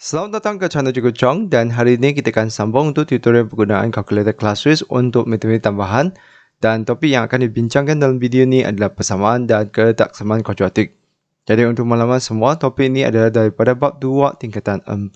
Selamat datang ke channel Cikgu Chong dan hari ini kita akan sambung untuk tutorial penggunaan Kalkulator Classwiz untuk matematik tambahan dan topik yang akan dibincangkan dalam video ini adalah persamaan dan ketaksamaan kuadratik. Jadi untuk makluman semua, topik ini adalah daripada bab 2 tingkatan 4.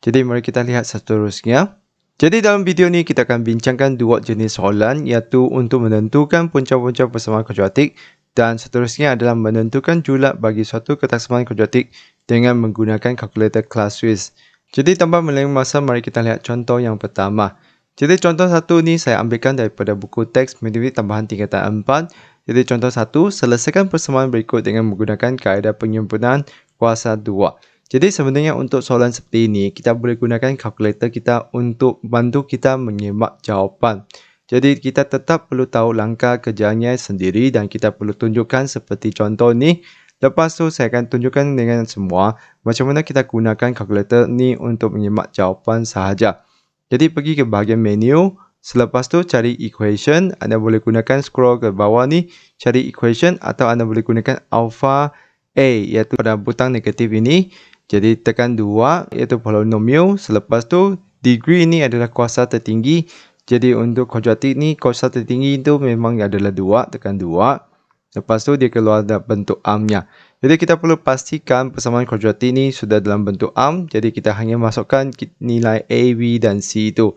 Jadi mari kita lihat seterusnya. Jadi dalam video ini kita akan bincangkan dua jenis soalan iaitu untuk menentukan punca-punca persamaan kuadratik dan seterusnya adalah menentukan julat bagi suatu ketaksamaan kuadratik dengan menggunakan Kalkulator Classwiz. Jadi tanpa melengah masa, mari kita lihat contoh yang pertama. Jadi contoh satu ni saya ambilkan daripada buku teks matematik tambahan tingkatan 4. Jadi contoh satu, selesaikan persamaan berikut dengan menggunakan kaedah penyempurnaan kuasa 2. Jadi sebenarnya untuk soalan seperti ini, kita boleh gunakan kalkulator kita untuk bantu kita menyemak jawapan. Jadi kita tetap perlu tahu langkah kerjanya sendiri dan kita perlu tunjukkan seperti contoh ni. Lepas tu saya akan tunjukkan dengan semua macam mana kita gunakan kalkulator ni untuk menyemak jawapan sahaja. Jadi pergi ke bahagian menu, selepas tu cari equation, anda boleh gunakan scroll ke bawah ni, cari equation atau anda boleh gunakan alpha A iaitu pada butang negatif ini. Jadi tekan 2 iaitu polinomial, selepas tu degree ini adalah kuasa tertinggi. Jadi untuk kuadratik ni kuasa tertinggi itu memang adalah 2, tekan 2. Lepas tu dia keluar dalam bentuk armnya. Jadi kita perlu pastikan persamaan kuadratik ni sudah dalam bentuk arm. Jadi kita hanya masukkan nilai A, B dan C itu.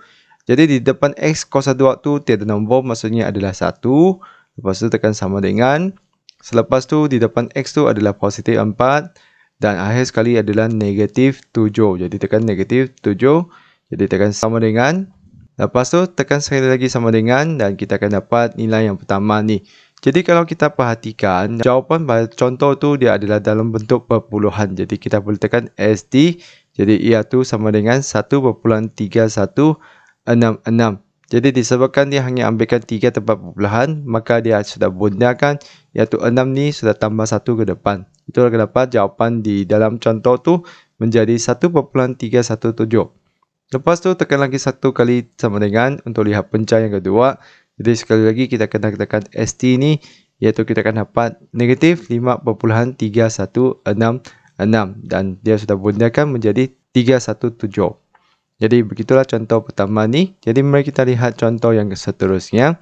Jadi di depan X kuasa 2 tu tiada nombor, maksudnya adalah 1. Lepas tu tekan sama dengan. Selepas tu di depan X tu adalah positif 4. Dan akhir sekali adalah negatif 7. Jadi tekan negatif 7. Jadi tekan sama dengan. Lepas tu tekan sekali lagi sama dengan. Dan kita akan dapat nilai yang pertama ni. Jadi kalau kita perhatikan, jawapan pada contoh tu dia adalah dalam bentuk perpuluhan. Jadi kita boleh tekan SD. Jadi iaitu sama dengan 1.3166. Jadi disebabkan dia hanya ambilkan 3 tempat perpuluhan, maka dia sudah bundakan iaitu 6 ni sudah tambah 1 ke depan. Itu akan dapat jawapan di dalam contoh tu menjadi 1.317. Lepas tu tekan lagi satu kali sama dengan untuk lihat punca yang kedua. Jadi sekali lagi kita kena tekan ST ni iaitu kita akan dapat negatif 5.3166 dan dia sudah bundakan menjadi 317. Jadi begitulah contoh pertama ni. Jadi mari kita lihat contoh yang seterusnya.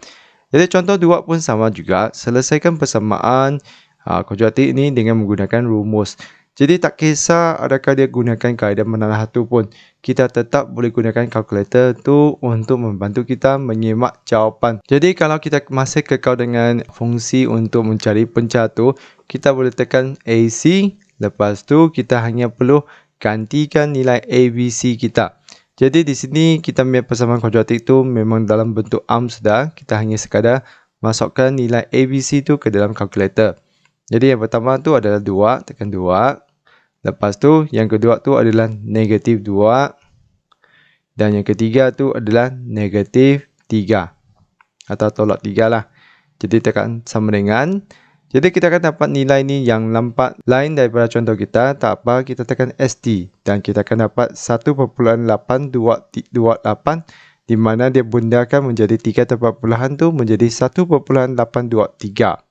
Jadi contoh 2 pun sama juga. Selesaikan persamaan kuadratik ini dengan menggunakan rumus. Jadi tak kisah adakah dia gunakan kaedah menarah satu pun, kita tetap boleh gunakan kalkulator tu untuk membantu kita menyemak jawapan. Jadi kalau kita masih kekal dengan fungsi untuk mencari punca tu, kita boleh tekan AC, lepas tu kita hanya perlu gantikan nilai ABC kita. Jadi di sini kita punya persamaan kuadratik tu memang dalam bentuk arm sudah, kita hanya sekadar masukkan nilai ABC tu ke dalam kalkulator. Jadi yang pertama tu adalah 2, tekan 2. Lepas tu yang kedua tu adalah negatif 2. Dan yang ketiga tu adalah negatif 3. Atau tolak 3 lah. Jadi tekan sama dengan. Jadi kita akan dapat nilai ni yang nampak lain daripada contoh kita. Tak apa, kita tekan ST. Dan kita akan dapat 1.8228. Di mana dia bundakan menjadi 3 tempat perpuluhan tu menjadi 1.823.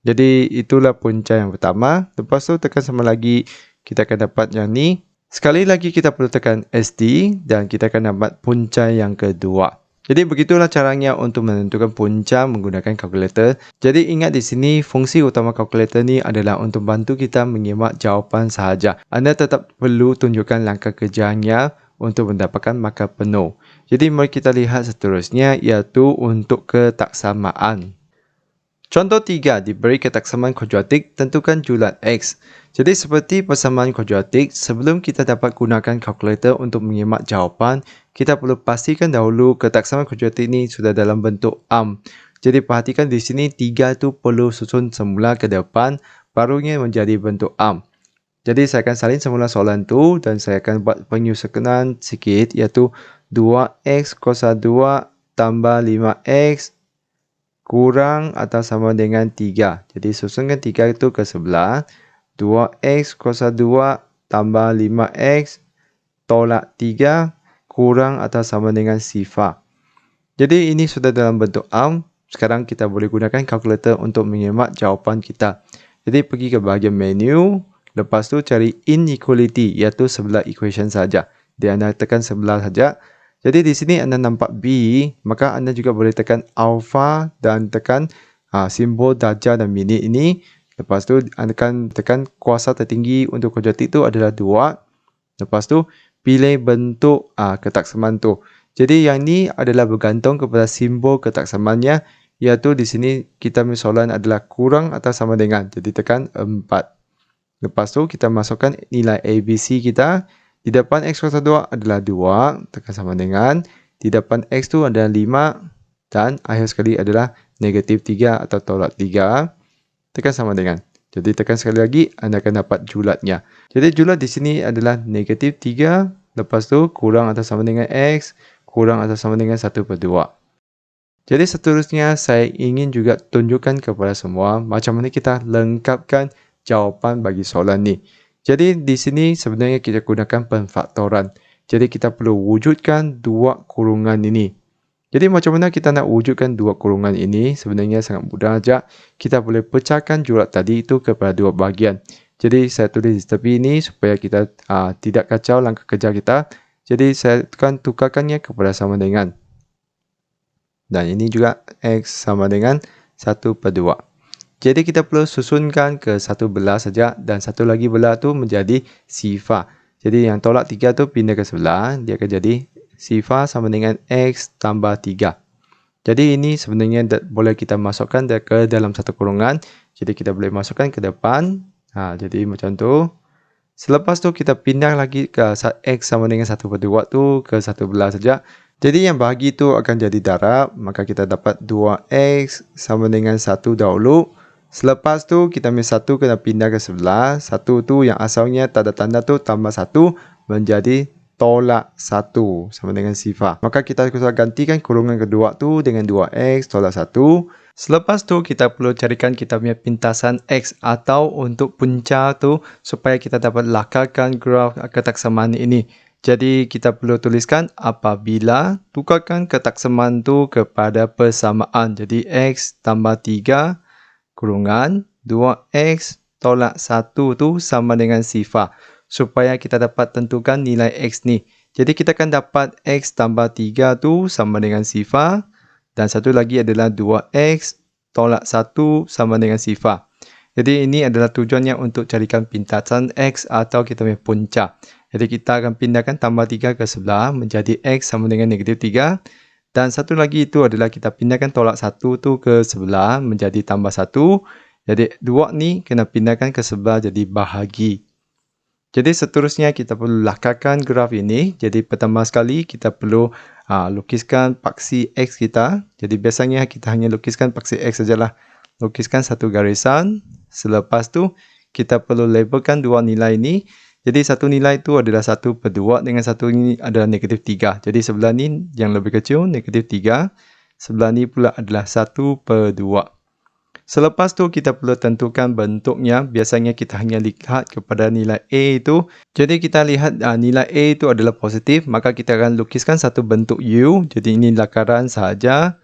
Jadi itulah punca yang pertama. Lepas tu tekan sama lagi. Kita akan dapat yang ni. Sekali lagi kita perlu tekan ST dan kita akan dapat punca yang kedua. Jadi begitulah caranya untuk menentukan punca menggunakan kalkulator. Jadi ingat di sini fungsi utama kalkulator ni adalah untuk bantu kita menyemak jawapan sahaja. Anda tetap perlu tunjukkan langkah kerjanya untuk mendapatkan markah penuh. Jadi mari kita lihat seterusnya iaitu untuk ketaksamaan. Contoh 3, diberi ketaksamaan kuadratik, tentukan julat X. Jadi seperti persamaan kuadratik, sebelum kita dapat gunakan kalkulator untuk menyemak jawapan, kita perlu pastikan dahulu ketaksamaan kuadratik ini sudah dalam bentuk arm. Jadi perhatikan di sini 3 itu perlu susun semula ke depan, barunya menjadi bentuk arm. Jadi saya akan salin semula soalan tu dan saya akan buat penyusunan sikit iaitu 2x kuasa 2 tambah 5x kurang atau sama dengan 3. Jadi susunkan 3 itu ke sebelah. 2x kuasa 2 tambah 5x tolak 3 kurang atau sama dengan sifar. Jadi ini sudah dalam bentuk arm. Sekarang kita boleh gunakan kalkulator untuk menyemak jawapan kita. Jadi pergi ke bahagian menu. Lepas tu cari inequality, iaitu sebelah equation saja. Dia anda tekan sebelah saja. Jadi di sini anda nampak B, maka anda juga boleh tekan alpha dan tekan simbol darjah dan minit ini. Lepas tu anda akan tekan kuasa tertinggi untuk kuadratik tu adalah 2. Lepas tu pilih bentuk ketaksamaan tu. Jadi yang ni adalah bergantung kepada simbol ketaksamaannya, iaitu di sini kita punya soalan adalah kurang atau sama dengan. Jadi tekan 4. Lepas tu kita masukkan nilai ABC kita. Di depan X kuasa 2 adalah 2, tekan sama dengan. Di depan X tu adalah 5 dan akhir sekali adalah negatif 3 atau tolak 3. Tekan sama dengan. Jadi tekan sekali lagi, anda akan dapat julatnya. Jadi julat di sini adalah negatif 3, lepas tu kurang atau sama dengan X, kurang atau sama dengan 1/2. Jadi seterusnya saya ingin juga tunjukkan kepada semua macam mana kita lengkapkan jawapan bagi soalan ni. Jadi di sini sebenarnya kita gunakan pemfaktoran. Jadi kita perlu wujudkan dua kurungan ini. Jadi macam mana kita nak wujudkan dua kurungan ini? Sebenarnya sangat mudah saja. Kita boleh pecahkan julat tadi itu kepada dua bahagian. Jadi saya tulis di tepi ini supaya kita tidak kacau langkah kerja kita. Jadi saya akan tukarkannya kepada sama dengan. Dan ini juga X sama dengan 1/2. Jadi kita perlu susunkan ke satu belah saja dan satu lagi belah tu menjadi sifar. Jadi yang tolak 3 tu pindah ke sebelah, dia akan jadi sifar sama dengan X tambah 3. Jadi ini sebenarnya boleh kita masukkan ke dalam satu kurungan. Jadi kita boleh masukkan ke depan. Jadi macam tu. Selepas tu kita pindah lagi ke X sama dengan 1/2 tu ke satu belah saja. Jadi yang bahagi tu akan jadi darab. Maka kita dapat 2X sama dengan 1 dahulu. Selepas tu kita ambil 1 kena pindah ke sebelah. 1 tu yang asalnya tak ada tanda tu tambah 1 menjadi tolak 1 sama dengan sifar. Maka kita gantikan kurungan kedua tu dengan 2X tolak 1. Selepas tu kita perlu carikan kita punya pintasan X atau untuk punca tu supaya kita dapat lakarkan graf ketaksamaan ini. Jadi kita perlu tuliskan apabila tukarkan ketaksamaan tu kepada persamaan. Jadi X tambah 3 kurungan 2X tolak 1 tu sama dengan sifar. Supaya kita dapat tentukan nilai X ni. Jadi kita akan dapat X tambah 3 tu sama dengan sifar. Dan satu lagi adalah 2X tolak 1 sama dengan sifar. Jadi ini adalah tujuannya untuk carikan pintasan X atau kita punya punca. Jadi kita akan pindahkan tambah 3 ke sebelah menjadi X sama dengan negatif 3. Dan satu lagi itu adalah kita pindahkan tolak 1 tu ke sebelah menjadi tambah 1. Jadi 2 ni kena pindahkan ke sebelah jadi bahagi. Jadi seterusnya kita perlu lakarkan graf ini. Jadi pertama sekali kita perlu lukiskan paksi X kita. Jadi biasanya kita hanya lukiskan paksi X sajalah. Lukiskan satu garisan. Selepas tu kita perlu labelkan dua nilai ini. Jadi satu nilai itu adalah 1/2 dengan satu ini adalah negatif 3. Jadi sebelah ni yang lebih kecil negatif 3. Sebelah ni pula adalah 1/2. Selepas tu kita perlu tentukan bentuknya. Biasanya kita hanya lihat kepada nilai A itu. Jadi kita lihat nilai A itu adalah positif. Maka kita akan lukiskan satu bentuk U. Jadi ini lakaran sahaja.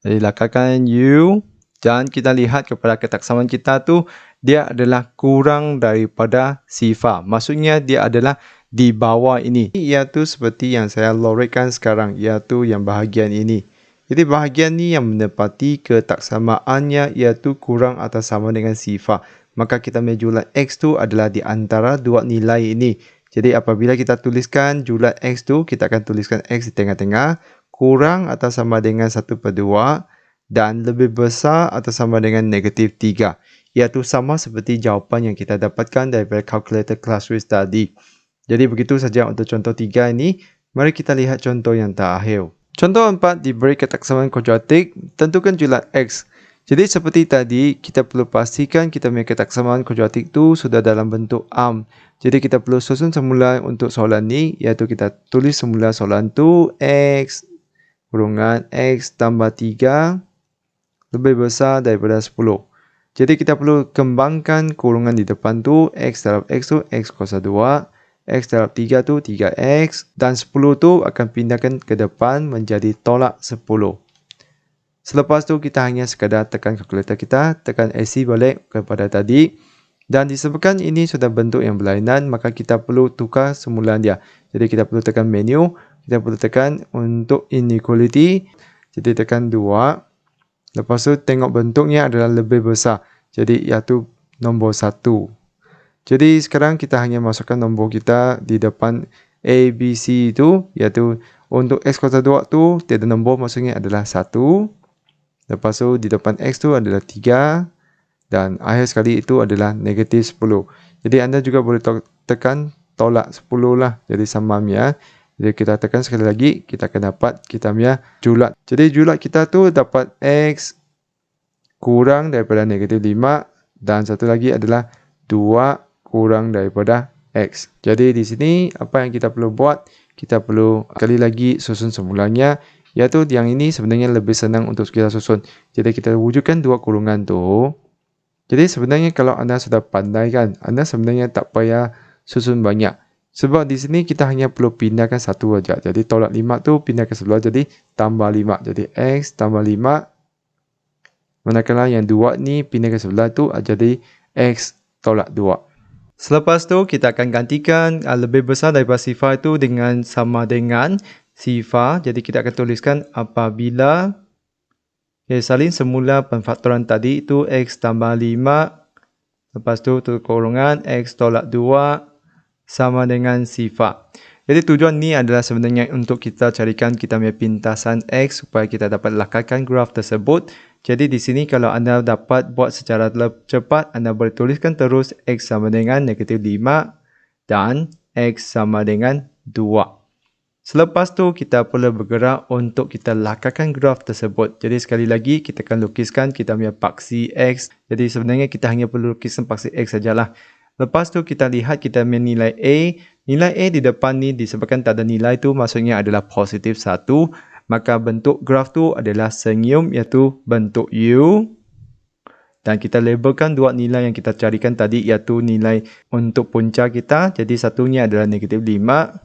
Jadi lakarkan U. Dan kita lihat kepada ketaksamaan kita tu. Dia adalah kurang daripada sifar. Maksudnya dia adalah di bawah ini. Iaitu seperti yang saya lorotkan sekarang. Iaitu yang bahagian ini. Jadi bahagian ni yang menepati ketaksamaannya iaitu kurang atau sama dengan sifar. Maka kita punya julat X tu adalah di antara dua nilai ini. Jadi apabila kita tuliskan julat X tu, kita akan tuliskan X di tengah-tengah. Kurang atau sama dengan 1/2 dan lebih besar atau sama dengan negatif 3. Iaitu sama seperti jawapan yang kita dapatkan daripada Kalkulator Classwiz tadi. Jadi begitu saja untuk contoh 3 ini. Mari kita lihat contoh yang terakhir. Contoh 4 diberi ketaksamaan kuadratik, tentukan julat X. Jadi seperti tadi, kita perlu pastikan kita punya ketaksamaan kuadratik tu sudah dalam bentuk arm. Jadi kita perlu susun semula untuk soalan ni, iaitu kita tulis semula soalan tu X kurungan X tambah 3 lebih besar daripada 10. Jadi kita perlu kembangkan kurungan di depan tu, X darab X tu X kuasa 2. X darab 3 tu 3X dan 10 tu akan pindahkan ke depan menjadi tolak 10. Selepas tu kita hanya sekadar tekan kalkulator kita, tekan AC balik kepada tadi. Dan disebabkan ini sudah bentuk yang berlainan, maka kita perlu tukar semula dia. Jadi kita perlu tekan menu, kita perlu tekan untuk inequality. Jadi tekan 2. Lepas tu tengok bentuknya adalah lebih besar. Jadi iaitu nombor 1. Jadi sekarang kita hanya masukkan nombor kita di depan A, B, C itu, iaitu untuk X kuasa 2 tu tiada nombor, maksudnya adalah 1. Lepas tu di depan X tu adalah 3. Dan akhir sekali itu adalah negatif 10. Jadi anda juga boleh tekan tolak 10 lah. Jadi samam ya. Jadi kita tekan sekali lagi, kita akan dapat kita punya julat. Jadi julat kita tu dapat X kurang daripada negatif 5. Dan satu lagi adalah 2 kurang daripada X. Jadi di sini apa yang kita perlu buat? Kita perlu sekali lagi susun semulanya. Iaitu yang ini sebenarnya lebih senang untuk kita susun. Jadi kita wujudkan 2 kurungan tu. Jadi sebenarnya kalau anda sudah pandai kan, anda sebenarnya tak payah susun banyak. Sebab di sini kita hanya perlu pindahkan satu saja. Jadi tolak 5 tu pindah ke sebelah, jadi tambah 5. Jadi X tambah 5. Manakala yang 2 ni pindah ke sebelah tu jadi X tolak 2. Selepas tu kita akan gantikan lebih besar daripada sifar itu dengan sama dengan sifar. Jadi kita akan tuliskan apabila salin semula pemfaktoran tadi itu X tambah 5. Lepas tu kurungan X tolak 2 sama dengan sifar. Jadi tujuan ni adalah sebenarnya untuk kita carikan kita punya pintasan X supaya kita dapat lakarkan graf tersebut. Jadi di sini kalau anda dapat buat secara cepat, anda boleh tuliskan terus X sama dengan negatif 5 dan X sama dengan 2. Selepas tu kita perlu bergerak untuk kita lakarkan graf tersebut. Jadi sekali lagi kita akan lukiskan kita punya paksi X. Jadi sebenarnya kita hanya perlu lukiskan paksi X sajalah. Lepas tu kita lihat kita punya nilai A. Nilai A di depan ni disebabkan tak ada nilai tu, maksudnya adalah positif 1. Maka bentuk graf tu adalah senyum, iaitu bentuk U. Dan kita labelkan 2 nilai yang kita carikan tadi, iaitu nilai untuk punca kita. Jadi satunya adalah negatif 5.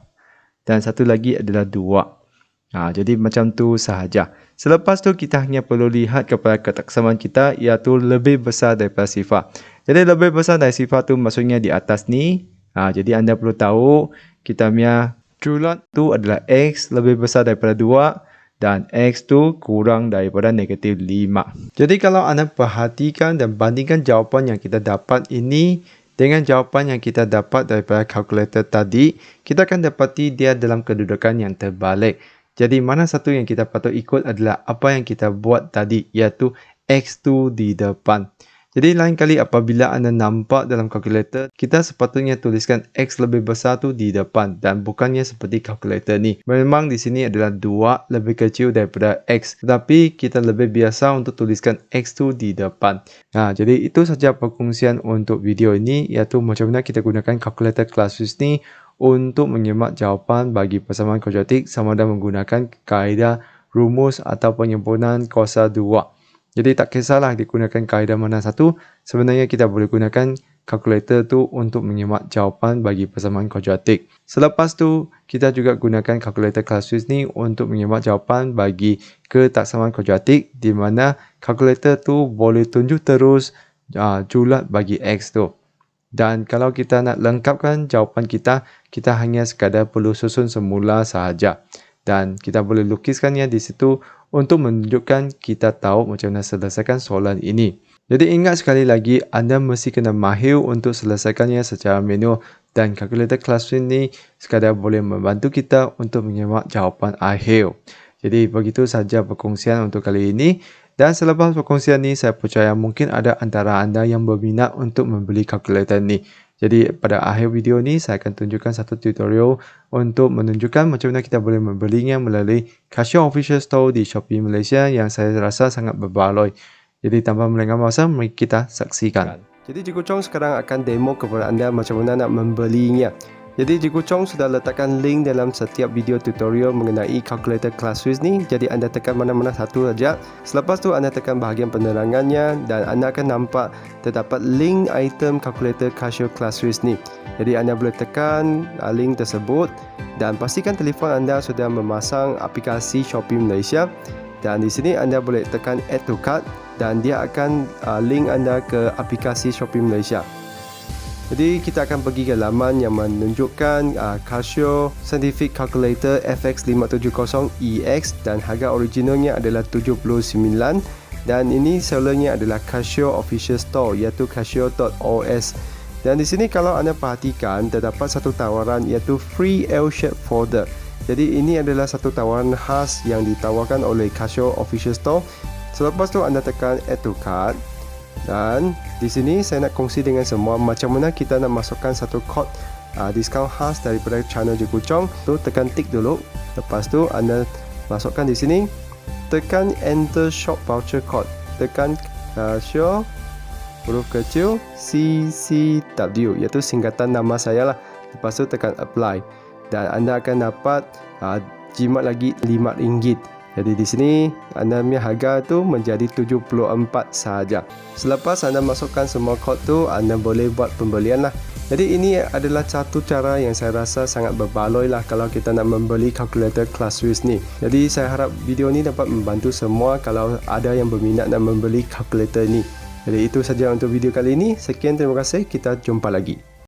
Dan satu lagi adalah 2. Jadi macam tu sahaja. Selepas tu kita hanya perlu lihat kepada ketaksamaan kita, iaitu lebih besar daripada sifar. Jadi lebih besar dari sifar tu maksudnya di atas ni. Jadi anda perlu tahu kita punya julat tu adalah X lebih besar daripada 2. Dan X tu kurang daripada negatif 5. Jadi kalau anda perhatikan dan bandingkan jawapan yang kita dapat ini dengan jawapan yang kita dapat daripada kalkulator tadi, kita akan dapati dia dalam kedudukan yang terbalik. Jadi mana satu yang kita patut ikut adalah apa yang kita buat tadi, iaitu X tu di depan. Jadi lain kali apabila anda nampak dalam kalkulator, kita sepatutnya tuliskan X lebih besar tu di depan dan bukannya seperti kalkulator ni. Memang di sini adalah 2 lebih kecil daripada X, tetapi kita lebih biasa untuk tuliskan X tu di depan. Jadi itu saja perkongsian untuk video ini, iaitu macam mana kita gunakan kalkulator Classwiz ni untuk menyemak jawapan bagi persamaan kuadratik sama ada menggunakan kaedah rumus atau penyempurnaan kuasa 2. Jadi tak kisahlah digunakan kaedah mana satu, sebenarnya kita boleh gunakan kalkulator tu untuk menyemak jawapan bagi persamaan kuadratik. Selepas tu, kita juga gunakan kalkulator Classwiz ni untuk menyemak jawapan bagi ketaksamaan kuadratik, di mana kalkulator tu boleh tunjuk terus julat bagi X tu. Dan kalau kita nak lengkapkan jawapan kita, kita hanya sekadar perlu susun semula sahaja. Dan kita boleh lukiskannya di situ untuk menunjukkan kita tahu macam mana selesaikan soalan ini. Jadi ingat sekali lagi, anda mesti kena mahir untuk selesaikannya secara manual, dan kalkulator Classwiz ni sekadar boleh membantu kita untuk menyemak jawapan akhir. Jadi begitu saja perkongsian untuk kali ini. Dan selepas perkongsian ni, saya percaya mungkin ada antara anda yang berminat untuk membeli kalkulator ni. Jadi pada akhir video ni saya akan tunjukkan satu tutorial untuk menunjukkan macam mana kita boleh membelinya melalui khas official store di Shopee Malaysia yang saya rasa sangat berbaloi. Jadi tanpa melengah masa, mari kita saksikan. Jadi Cikgu Chong sekarang akan demo kepada anda macam mana nak membelinya. Jadi Cikgu Chong sudah letakkan link dalam setiap video tutorial mengenai kalkulator Classwiz ni. Jadi anda tekan mana-mana satu saja. Selepas tu anda tekan bahagian penerangannya dan anda akan nampak terdapat link item kalkulator Classwiz ni. Jadi anda boleh tekan link tersebut dan pastikan telefon anda sudah memasang aplikasi Shopee Malaysia. Dan di sini anda boleh tekan add to cart dan dia akan link anda ke aplikasi Shopee Malaysia. Jadi kita akan pergi ke laman yang menunjukkan Casio Scientific Calculator FX570EX dan harga originalnya adalah 79 dan ini sellernya adalah Casio Official Store iaitu casio.os. Dan di sini kalau anda perhatikan terdapat satu tawaran iaitu free L-shape folder. Jadi ini adalah satu tawaran khas yang ditawarkan oleh Casio Official Store. Selepas tu anda tekan add to cart. Dan di sini saya nak kongsi dengan semua macam mana kita nak masukkan satu kod diskaun khas daripada channel Cikgu Chong. Tu tekan tick dulu. Lepas tu anda masukkan di sini. Tekan enter shop voucher code. Tekan Casio huruf kecil CCW iaitu singkatan nama saya lah. Lepas tu tekan apply dan anda akan dapat jimat lagi RM5. Jadi di sini anda punya harga tu menjadi 74 sahaja. Selepas anda masukkan semua kod tu, anda boleh buat pembelian lah. Jadi ini adalah satu cara yang saya rasa sangat berbaloi lah kalau kita nak membeli kalkulator Classwiz ni. Jadi saya harap video ni dapat membantu semua kalau ada yang berminat nak membeli kalkulator ni. Jadi itu saja untuk video kali ini. Sekian, terima kasih. Kita jumpa lagi.